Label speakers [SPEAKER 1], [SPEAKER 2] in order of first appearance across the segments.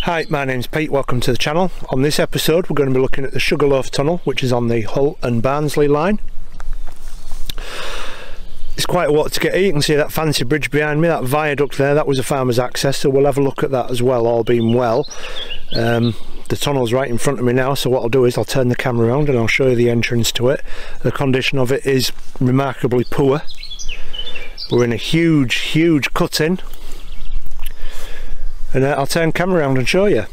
[SPEAKER 1] Hi, my name's Pete, welcome to the channel. On this episode we're going to be looking at the Sugarloaf Tunnel, which is on the Hull and Barnsley line. It's quite a walk to get here. You can see that fancy bridge behind me, that viaduct there, that was a farmer's access, so we'll have a look at that as well, all being well. The tunnel's right in front of me now, so what I'll do is I'll turn the camera around and I'll show you the entrance to it. The condition of it is remarkably poor. We're in a huge cut-in. And I'll turn camera around and show you.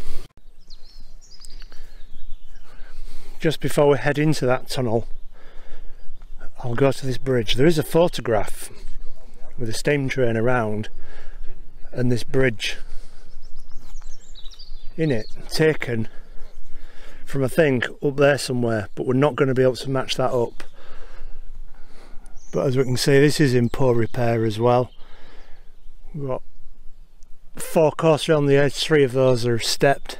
[SPEAKER 1] Just before we head into that tunnel, I'll go to this bridge. There is a photograph with a steam train around and this bridge in it, taken from I think up there somewhere, but we're not going to be able to match that up. But as we can see, this is in poor repair as well. We've got 4 courses around the edge, 3 of those are stepped,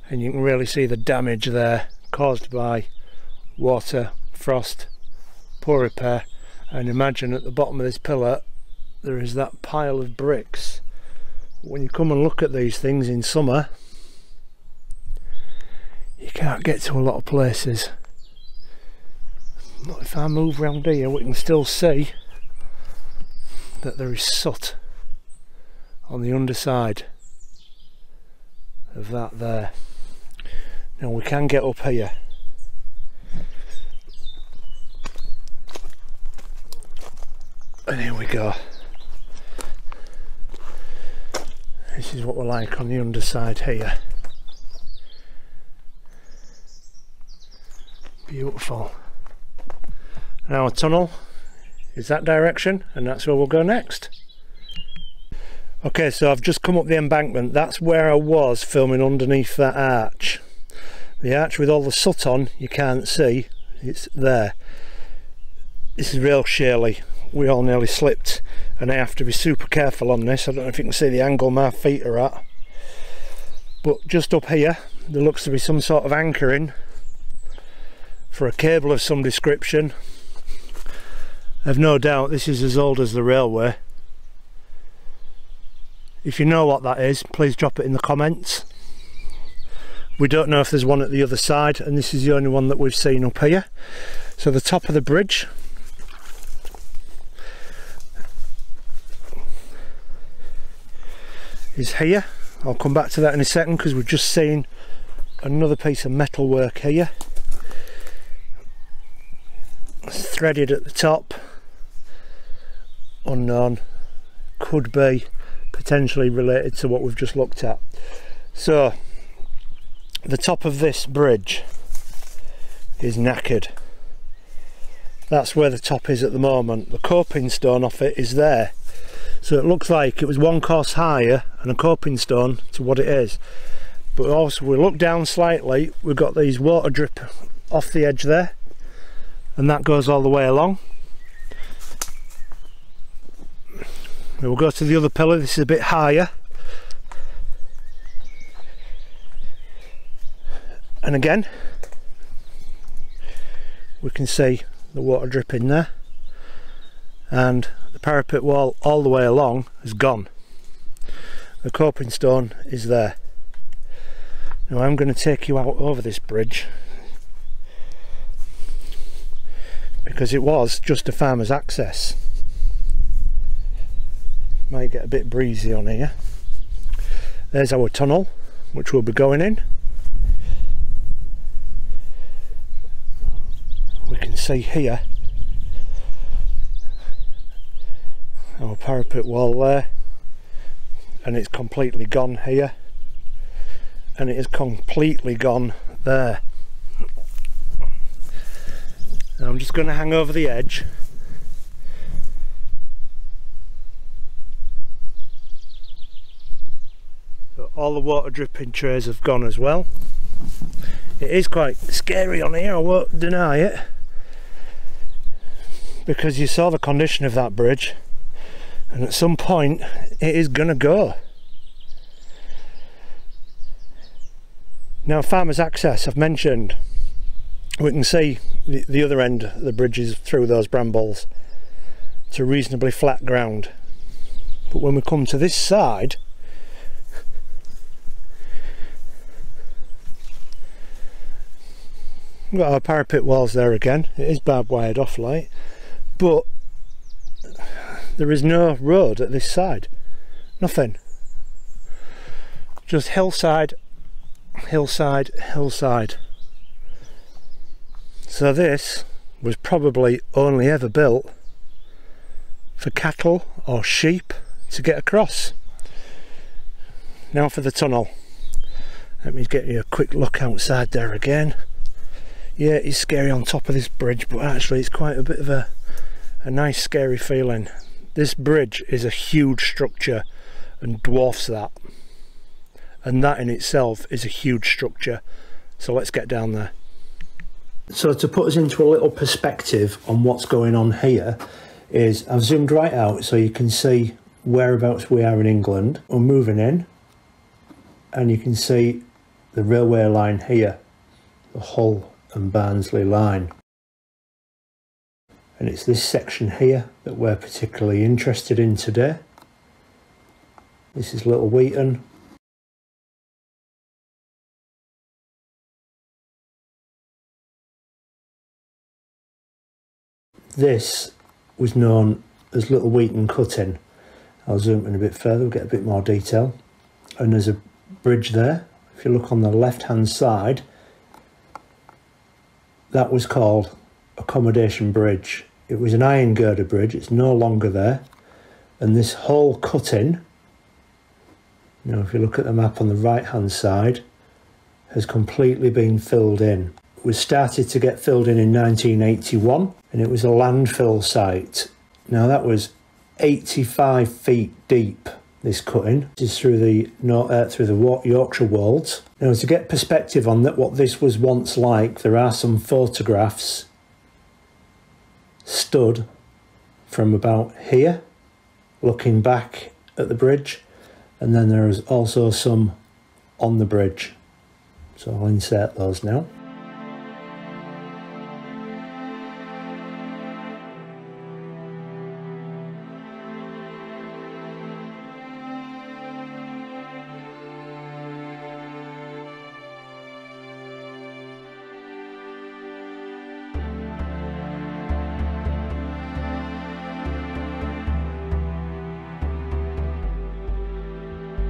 [SPEAKER 1] and you can really see the damage there caused by water, frost, poor repair. And imagine at the bottom of this pillar there is that pile of bricks. When you come and look at these things in summer, you can't get to a lot of places. But if I move round here, we can still see that there is soot on the underside of that there. Now we can get up here. And here we go. This is what we're like on the underside here. Beautiful. Now our tunnel is that direction, and that's where we'll go next. Okay, so I've just come up the embankment. That's where I was filming, underneath that arch. The arch with all the soot on, you can't see, it's there. This is real shaly. We all nearly slipped and I have to be super careful on this. I don't know if you can see the angle my feet are at. But just up here, there looks to be some sort of anchoring for a cable of some description. I've no doubt this is as old as the railway. If you know what that is, please drop it in the comments. We don't know if there's one at the other side, and this is the only one that we've seen up here. So the top of the bridge is here. I'll come back to that in a second because we've just seen another piece of metal work here. It's threaded at the top. Unknown. Could be potentially related to what we've just looked at. So the top of this bridge is knackered. That's where the top is at the moment. The coping stone off it is there, so it looks like it was 1 course higher and a coping stone to what it is. But also we look down slightly, we've got these water drip off the edge there, and that goes all the way along. We'll go to the other pillar. This is a bit higher, and again we can see the water dripping there, and the parapet wall all the way along is gone. The coping stone is there. Now I'm going to take you out over this bridge because it was just a farmer's access. Might get a bit breezy on here. There's our tunnel, which we'll be going in. We can see here our parapet wall there, and it's completely gone here, and it is completely gone there. Now I'm just going to hang over the edge. All the water dripping trays have gone as well. It is quite scary on here, I won't deny it, because you saw the condition of that bridge, and at some point it is going to go. Now farmer's access, I've mentioned, we can see the other end of the bridge is through those brambles to reasonably flat ground. But when we come to this side, We've got our parapet walls there again. It is barbed wired off light, but there is no road at this side. Nothing. Just hillside, hillside, hillside. So this was probably only ever built for cattle or sheep to get across. Now for the tunnel. Let me get you a quick look outside there again. Yeah, it's scary on top of this bridge, but actually it's quite a bit of a nice scary feeling. This bridge is a huge structure and dwarfs that. And that in itself is a huge structure. So let's get down there. So to put us into a little perspective on what's going on here is I've zoomed right out so you can see whereabouts we are in England. We're moving in and you can see the railway line here, the Hull and Barnsley line. And it's this section here that we're particularly interested in today. This is Little Weighton. This was known as Little Weighton cutting. I'll zoom in a bit further, we'll get a bit more detail. And there's a bridge there. If you look on the left hand side, that was called Accommodation Bridge. It was an iron girder bridge, it's no longer there. And this whole cutting, now if you look at the map on the right hand side, has completely been filled in. It was started to get filled in 1981 and it was a landfill site. Now that was 85 feet deep, this cutting. This is through the Yorkshire Wolds. Now to get perspective on that, what this was once like, there are some photographs stood from about here, looking back at the bridge, and then there is also some on the bridge. So I'll insert those now.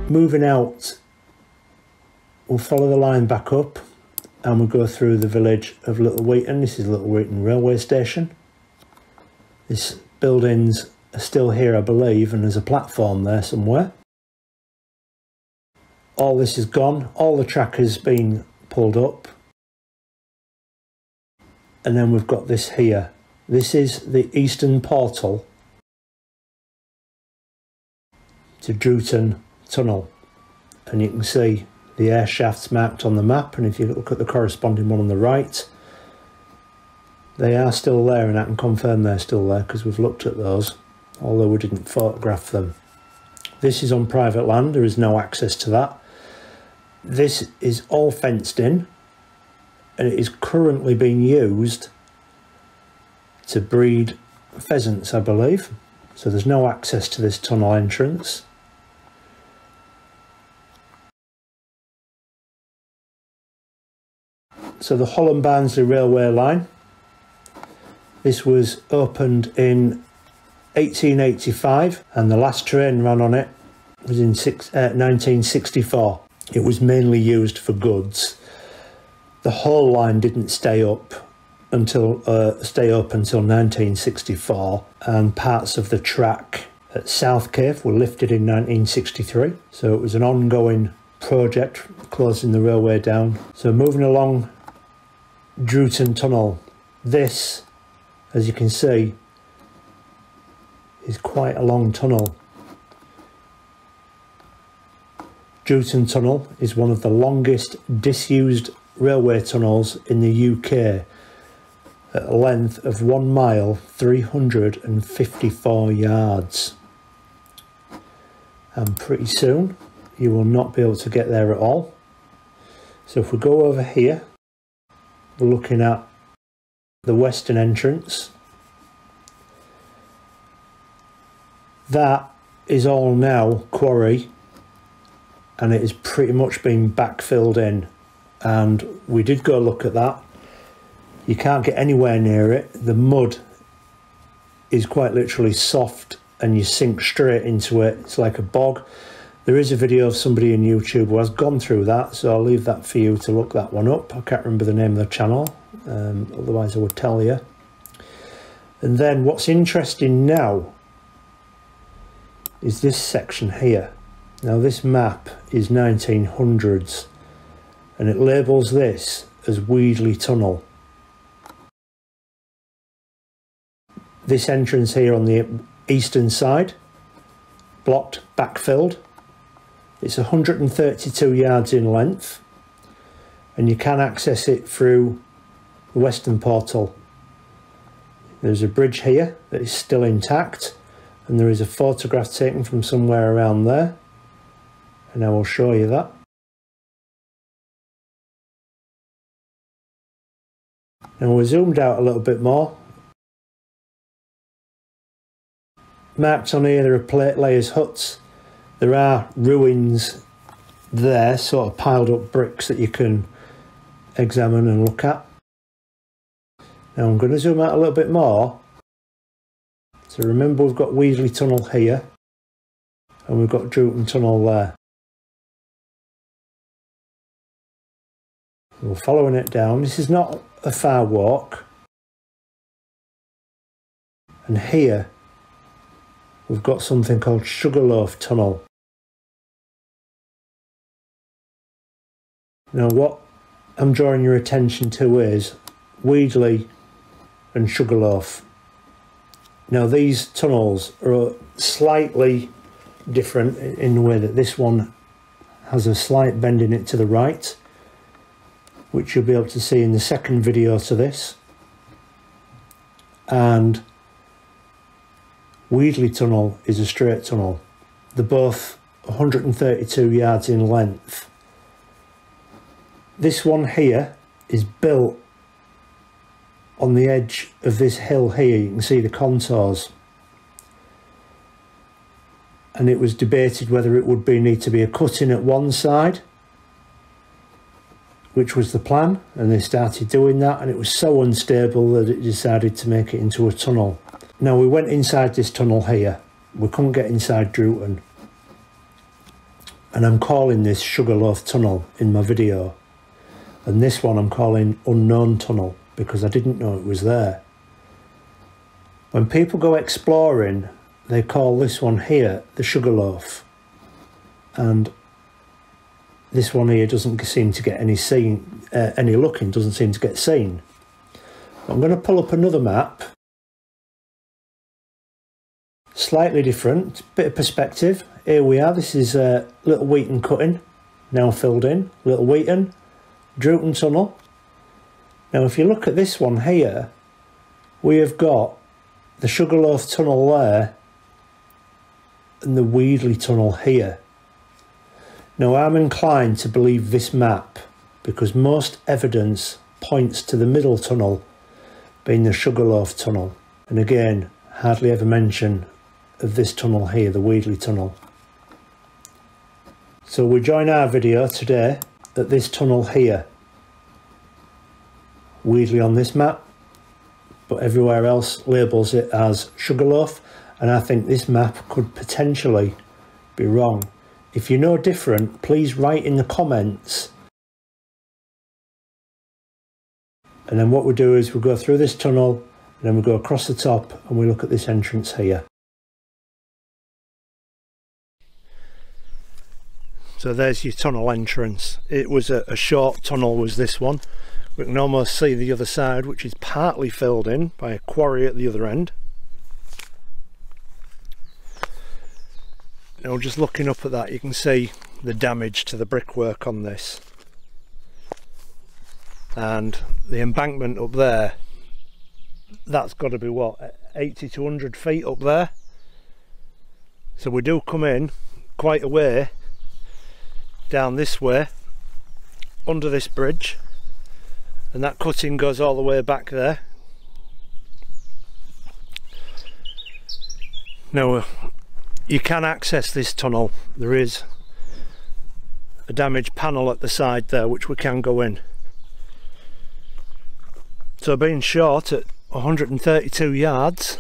[SPEAKER 1] Moving out, we'll follow the line back up and we'll go through the village of Little Weighton. This is Little Weighton Railway Station. These buildings are still here, I believe, and there's a platform there somewhere. All this is gone, all the track has been pulled up. And then we've got this here. This is the eastern portal to Drewton Tunnel, and you can see the air shafts marked on the map, and if you look at the corresponding one on the right, they are still there, and I can confirm they're still there because we've looked at those, although we didn't photograph them. This is on private land, there is no access to that. This is all fenced in and it is currently being used to breed pheasants, I believe, so there's no access to this tunnel entrance. So the Hull and Barnsley Railway line, this was opened in 1885 and the last train ran on it was in 1964. It was mainly used for goods. The whole line didn't stay up until 1964, and parts of the track at South Cave were lifted in 1963. So it was an ongoing project closing the railway down. So moving along Drewton Tunnel, this, as you can see, is quite a long tunnel. Drewton Tunnel is one of the longest disused railway tunnels in the UK at a length of 1 mile 354 yards, and pretty soon you will not be able to get there at all. So if we go over here, we're looking at the western entrance. That is all now quarry, and it has pretty much been backfilled in, and we did go look at that. You can't get anywhere near it. The mud is quite literally soft and you sink straight into it. It's like a bog. There is a video of somebody on YouTube who has gone through that, so I'll leave that for you to look that one up. I can't remember the name of the channel, otherwise I would tell you. And then what's interesting now is this section here. Now this map is 1900s and it labels this as Weedley Tunnel. This entrance here on the eastern side, blocked, backfilled. It's 132 yards in length and you can access it through the western portal. There's a bridge here that is still intact and there is a photograph taken from somewhere around there, and I will show you that. And we're zoomed out a little bit more. Marked on here, there are plate layers huts. There are ruins there, sort of piled up bricks that you can examine and look at. Now I'm going to zoom out a little bit more. So remember, we've got Weedley Tunnel here and we've got Drewton Tunnel there. We're following it down. This is not a far walk. And here we've got something called Sugarloaf Tunnel. Now what I'm drawing your attention to is Weedley and Sugarloaf. Now these tunnels are slightly different in the way that this one has a slight bend in it to the right, which you'll be able to see in the second video to this. And Weedley Tunnel is a straight tunnel. They're both 132 yards in length. This one here is built on the edge of this hill here. You can see the contours. And it was debated whether it would need to be a cut-in at one side, which was the plan, and they started doing that, and it was so unstable that it decided to make it into a tunnel. Now we went inside this tunnel here. We couldn't get inside Drewton. And I'm calling this Sugarloaf Tunnel in my video. And this one I'm calling Unknown Tunnel because I didn't know it was there. When people go exploring, they call this one here the Sugarloaf. And this one here doesn't seem to get any looking, doesn't seem to get seen. I'm going to pull up another map. Slightly different, bit of perspective. Here we are, this is Little Weighton cutting, now filled in. Little Weighton, Drewton Tunnel. Now if you look at this one here, we have got the Sugarloaf Tunnel there and the Weedley Tunnel here. Now I'm inclined to believe this map because most evidence points to the middle tunnel being the Sugarloaf Tunnel, and again hardly ever mention of this tunnel here, the Weedley Tunnel. So we join our video today at this tunnel here. Weedley on this map, but everywhere else labels it as Sugarloaf, and I think this map could potentially be wrong. If you know different, please write in the comments. And then what we do is we go through this tunnel and then we go across the top and we look at this entrance here. So there's your tunnel entrance. It was a short tunnel, was this one. We can almost see the other side, which is partly filled in by a quarry at the other end. Now just looking up at that, you can see the damage to the brickwork on this. And the embankment up there, that's got to be what, 80 to 100 feet up there. So we do come in quite a way down this way under this bridge, and that cutting goes all the way back there. Now you can access this tunnel. There is a damaged panel at the side there which we can go in. So being short at 132 yards,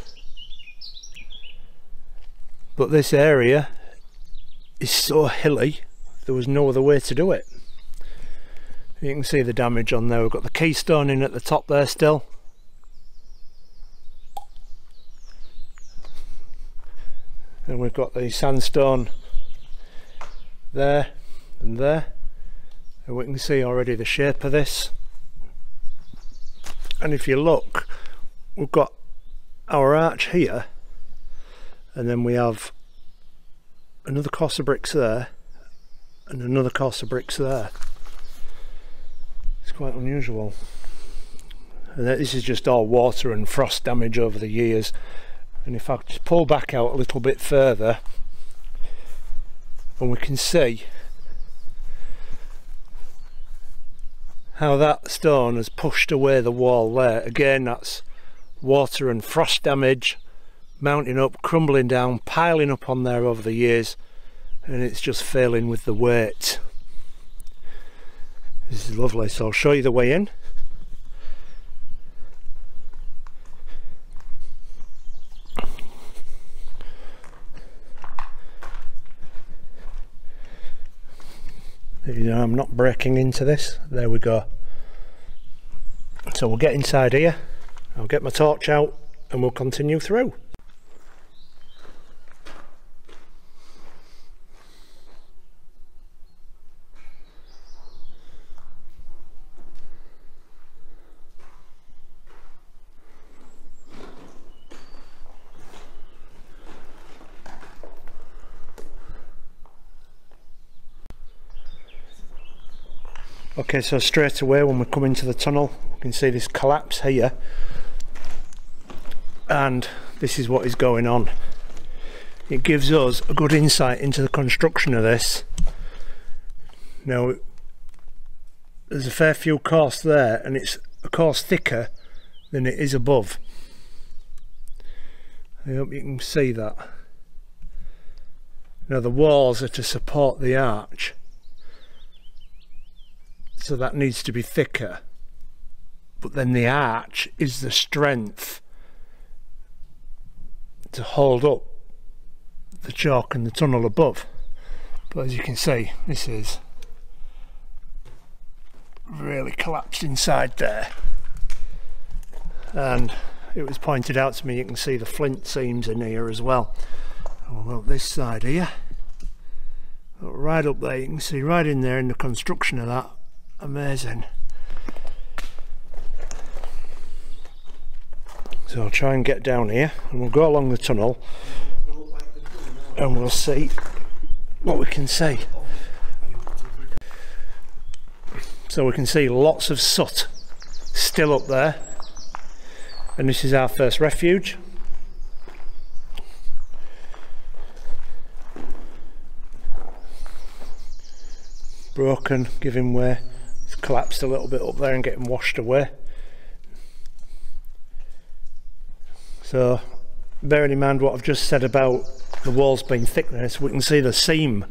[SPEAKER 1] but this area is so hilly there was no other way to do it. You can see the damage on there. We've got the keystone in at the top there still. And we've got the sandstone there and there. And we can see already the shape of this. And if you look, we've got our arch here, and then we have another course of bricks there and another course of bricks there. It's quite unusual. And this is just all water and frost damage over the years. And if I just pull back out a little bit further, and we can see how that stone has pushed away the wall there. Again, that's water and frost damage mounting up, crumbling down, piling up on there over the years, and it's just failing with the weight. This is lovely. So I'll show you the way in. You know, I'm not breaking into this. There we go. So we'll get inside here, I'll get my torch out, and we'll continue through. Okay, so straight away when we come into the tunnel, you can see this collapse here, and this is what is going on. It gives us a good insight into the construction of this. Now, there's a fair few course there, and it's a course thicker than it is above. I hope you can see that. Now the walls are to support the arch, so that needs to be thicker, but then the arch is the strength to hold up the chalk and the tunnel above. But as you can see, this is really collapsed inside there, and it was pointed out to me you can see the flint seams in here as well. Well, this side here, right up there, you can see right in there in the construction of that. Amazing. So I'll try and get down here, and we'll go along the tunnel and we'll see what we can see. So we can see lots of soot still up there, and this is our first refuge. Broken, giving way. It's collapsed a little bit up there and getting washed away. So bearing in mind what I've just said about the walls being thickness, we can see the seam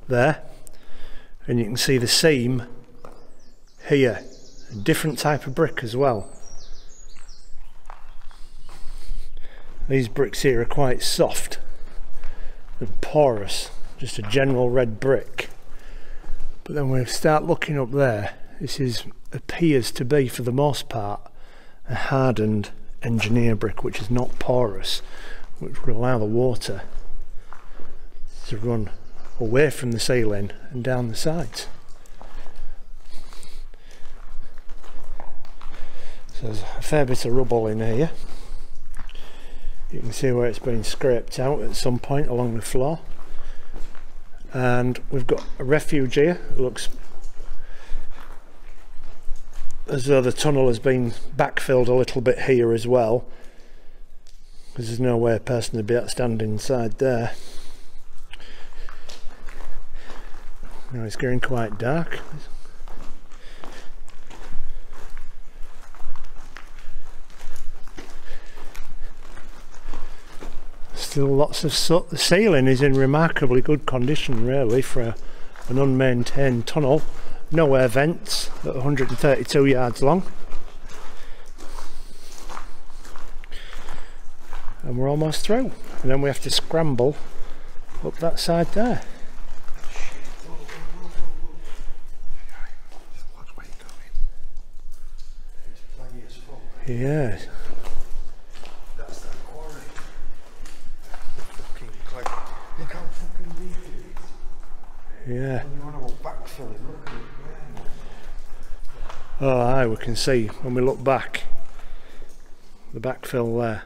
[SPEAKER 1] there, and you can see the seam here, a different type of brick as well. These bricks here are quite soft and porous, just a general red brick. But then we start looking up there, this appears to be for the most part a hardened engineer brick, which is not porous, which will allow the water to run away from the ceiling and down the sides. So there's a fair bit of rubble in here. You can see where it's been scraped out at some point along the floor. And we've got a refuge here. It looks as though the tunnel has been backfilled a little bit here as well, because there's no way a person would be able to stand inside there. Now it's getting quite dark. Still lots of soot. The ceiling is in remarkably good condition really for an unmaintained tunnel. No air vents. at 132 yards long. And we're almost through, and then we have to scramble up that side there. Yeah.
[SPEAKER 2] That's that quarry. Look how fucking deep it is.
[SPEAKER 1] Yeah.
[SPEAKER 2] And you want to backfill it, look at it. Yeah.
[SPEAKER 1] Oh aye, we can see when we look back, the backfill there.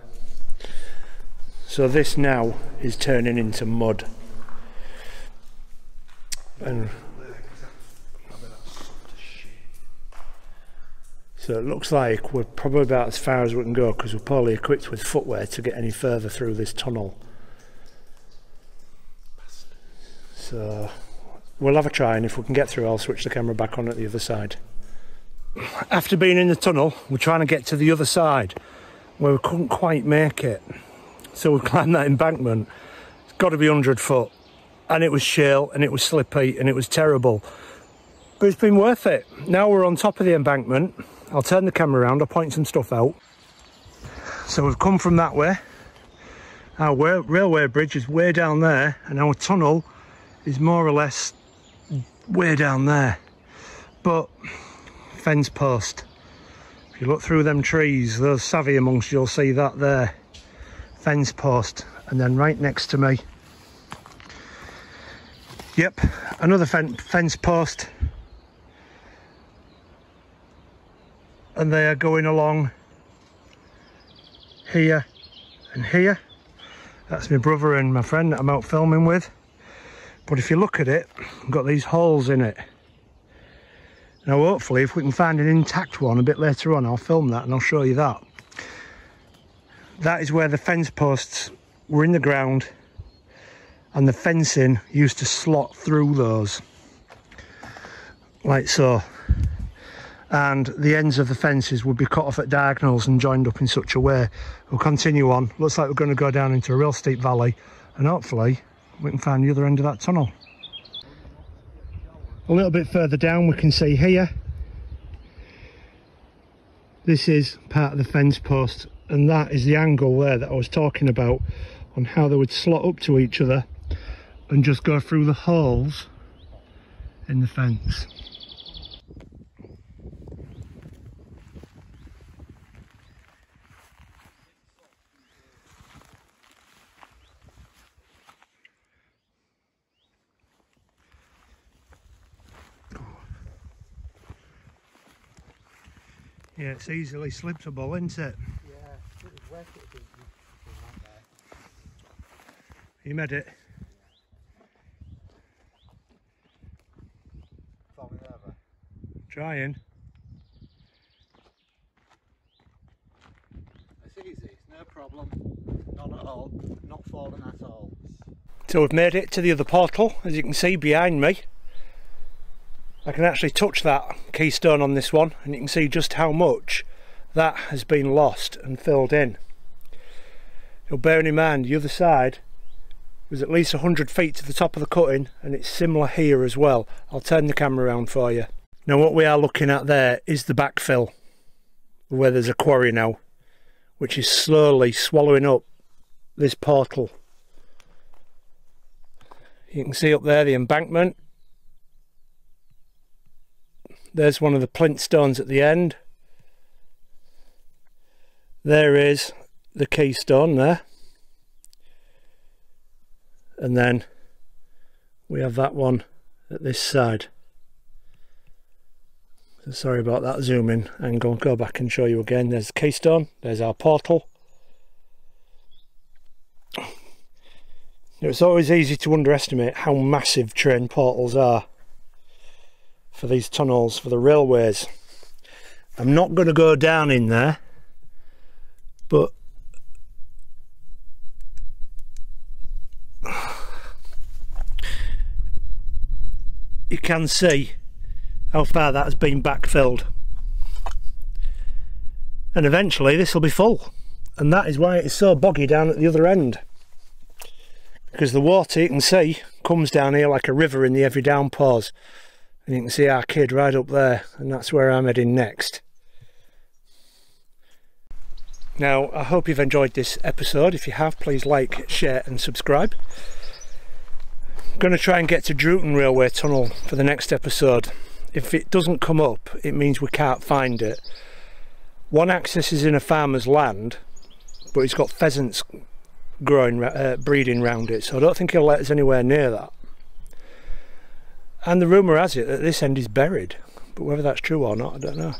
[SPEAKER 1] So this now is turning into mud. And so it looks like we're probably about as far as we can go, because we're poorly equipped with footwear to get any further through this tunnel. So we'll have a try, and if we can get through I'll switch the camera back on at the other side. After being in the tunnel, we're trying to get to the other side where we couldn't quite make it. So we climbed that embankment. It's got to be 100 foot. And it was shale, and it was slippy, and it was terrible. But it's been worth it. Now we're on top of the embankment. I'll turn the camera around, I'll point some stuff out. So we've come from that way. Our railway bridge is way down there, and our tunnel is more or less way down there. But fence post. If you look through them trees, those savvy amongst you'll see that there. Fence post. And then right next to me, yep, another fence post. And they are going along here and here. That's my brother and my friend that I'm out filming with. But if you look at it, I've got these holes in it. Now hopefully if we can find an intact one a bit later on, I'll film that and I'll show you that. That is where the fence posts were in the ground, and the fencing used to slot through those. Like so. And the ends of the fences would be cut off at diagonals and joined up in such a way. We'll continue on. Looks like we're going to go down into a real steep valley, and hopefully we can find the other end of that tunnel. A little bit further down we can see here, this is part of the fence post, and that is the angle there that I was talking about on how they would slot up to each other and just go through the holes in the fence. Yeah, it's easily slippable, isn't it?
[SPEAKER 2] Yeah, it was wet, it was like that.
[SPEAKER 1] You made it?
[SPEAKER 2] Falling over.
[SPEAKER 1] Trying.
[SPEAKER 2] It's easy, it's no problem. Not at all. Not falling at all.
[SPEAKER 1] So we've made it to the other portal, as you can see behind me. I can actually touch that keystone on this one, and you can see just how much that has been lost and filled in. You're bearing in mind the other side was at least 100 feet to the top of the cutting, and it's similar here as well. I'll turn the camera around for you. Now what we are looking at there is the backfill, where there's a quarry now, which is slowly swallowing up this portal. You can see up there the embankment. There's one of the plinth stones at the end. There is the keystone there. And then we have that one at this side. So sorry about that zoom in angle. Go back and show you again. There's the keystone, there's our portal. It's always easy to underestimate how massive train portals are for these tunnels, for the railways. I'm not going to go down in there, but you can see how far that has been backfilled, and eventually this will be full, and that is why it's so boggy down at the other end, because the water, you can see, comes down here like a river in the heavy downpours. And you can see our kid right up there, and that's where I'm heading next. Now, I hope you've enjoyed this episode. If you have, please like, share and subscribe. I'm going to try and get to Drewton Railway Tunnel for the next episode. If it doesn't come up, it means we can't find it. One access is in a farmer's land, but he's got pheasants breeding round it, so I don't think he'll let us anywhere near that. And the rumour has it that this end is buried, but whether that's true or not, I don't know.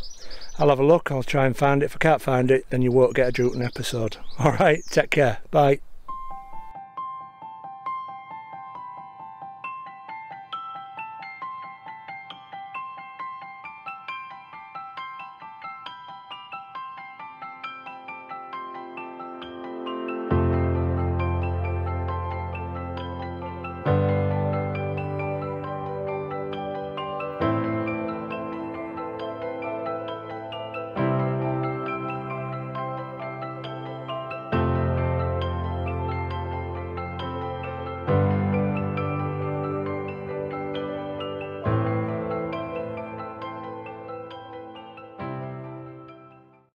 [SPEAKER 1] I'll have a look, I'll try and find it. If I can't find it, then you won't get a Drewton episode. Alright, take care, bye.